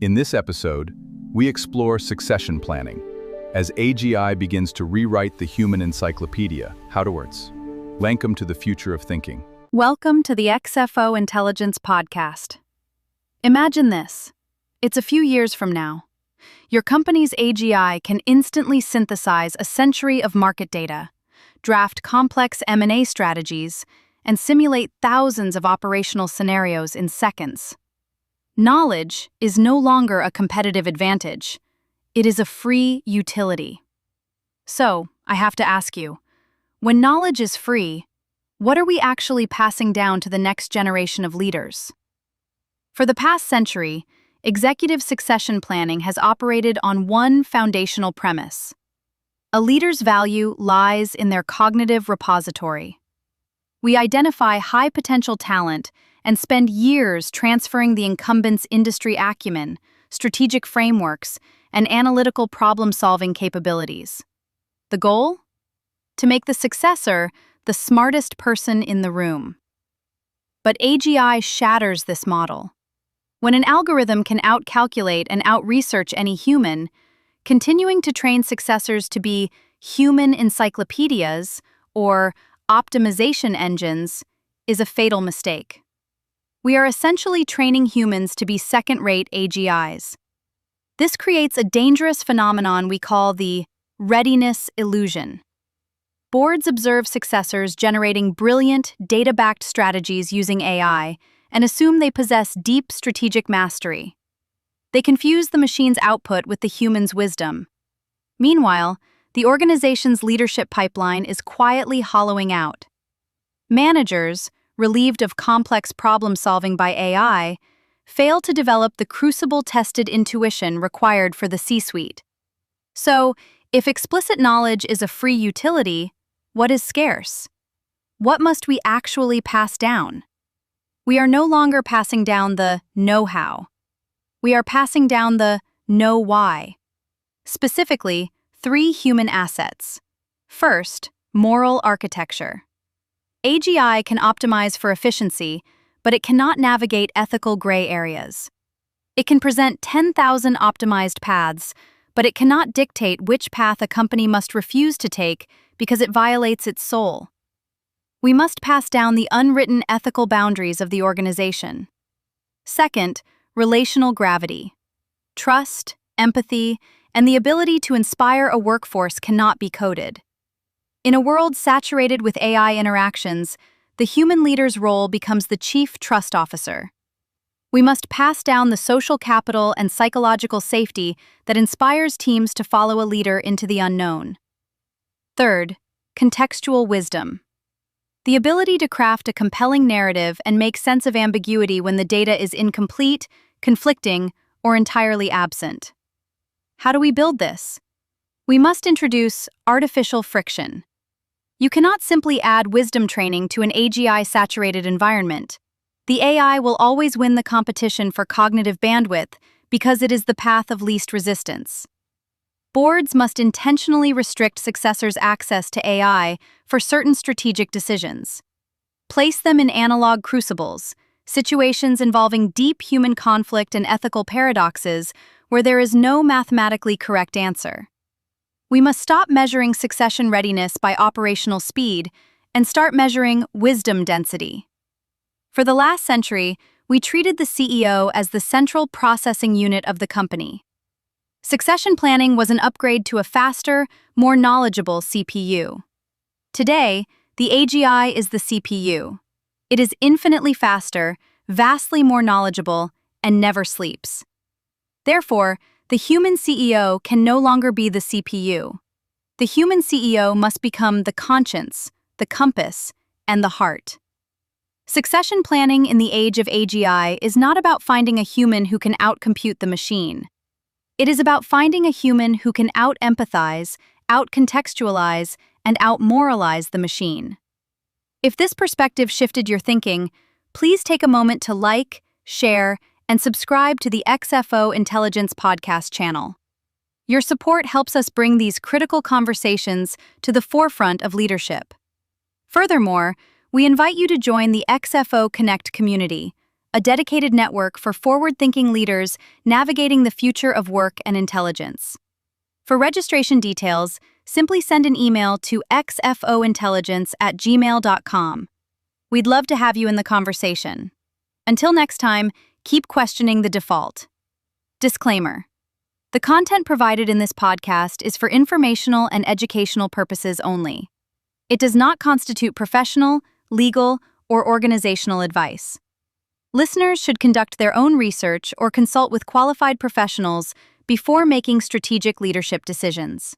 In this episode, we explore succession planning as AGI begins to rewrite the human encyclopedia. Howtowards. Welcome to the future of thinking. Welcome to the XFO Intelligence podcast. Imagine this. It's a few years from now. Your company's AGI can instantly synthesize a century of market data, draft complex M&A strategies, and simulate thousands of operational scenarios in seconds. Knowledge is no longer a competitive advantage. It is a free utility. So, I have to ask you, when knowledge is free, what are we actually passing down to the next generation of leaders? For the past century, executive succession planning has operated on one foundational premise. A leader's value lies in their cognitive repository. We identify high-potential talent and spend years transferring the incumbent's industry acumen, strategic frameworks, and analytical problem-solving capabilities. The goal? To make the successor the smartest person in the room. But AGI shatters this model. When an algorithm can out-calculate and out-research any human, continuing to train successors to be human encyclopedias or optimization engines is a fatal mistake. We are essentially training humans to be second-rate AGIs. This creates a dangerous phenomenon we call the readiness illusion. Boards observe successors generating brilliant, data-backed strategies using AI and assume they possess deep strategic mastery. They confuse the machine's output with the human's wisdom. Meanwhile, the organization's leadership pipeline is quietly hollowing out. Managers, relieved of complex problem-solving by AI, fail to develop the crucible-tested intuition required for the C-suite. So, if explicit knowledge is a free utility, what is scarce? What must we actually pass down? We are no longer passing down the know-how. We are passing down the know-why. Specifically, 3 human assets. First, moral architecture. AGI can optimize for efficiency, but it cannot navigate ethical gray areas. It can present 10,000 optimized paths, but it cannot dictate which path a company must refuse to take because it violates its soul. We must pass down the unwritten ethical boundaries of the organization. Second, relational gravity. Trust, empathy, and the ability to inspire a workforce cannot be coded. In a world saturated with AI interactions, the human leader's role becomes the chief trust officer. We must pass down the social capital and psychological safety that inspires teams to follow a leader into the unknown. Third, contextual wisdom. The ability to craft a compelling narrative and make sense of ambiguity when the data is incomplete, conflicting, or entirely absent. How do we build this? We must introduce artificial friction. You cannot simply add wisdom training to an AGI-saturated environment. The AI will always win the competition for cognitive bandwidth because it is the path of least resistance. Boards must intentionally restrict successors' access to AI for certain strategic decisions. Place them in analog crucibles, situations involving deep human conflict and ethical paradoxes where there is no mathematically correct answer. We must stop measuring succession readiness by operational speed and start measuring wisdom density. For the last century, we treated the CEO as the central processing unit of the company. Succession planning was an upgrade to a faster, more knowledgeable CPU. Today, the AGI is the CPU. It is infinitely faster, vastly more knowledgeable, and never sleeps. Therefore, the human CEO can no longer be the CPU. The human CEO must become the conscience, the compass, and the heart. Succession planning in the age of AGI is not about finding a human who can outcompute the machine. It is about finding a human who can out-empathize, out-contextualize, and out-moralize the machine. If this perspective shifted your thinking, please take a moment to like, share, and subscribe to the XFO Intelligence podcast channel. Your support helps us bring these critical conversations to the forefront of leadership. Furthermore, we invite you to join the XFO-Connect community, a dedicated network for forward-thinking leaders navigating the future of work and intelligence. For registration details, simply send an email to xfointelligence@gmail.com. We'd love to have you in the conversation. Until next time, keep questioning the default. Disclaimer: the content provided in this podcast is for informational and educational purposes only. It does not constitute professional, legal, or organizational advice. Listeners should conduct their own research or consult with qualified professionals before making strategic leadership decisions.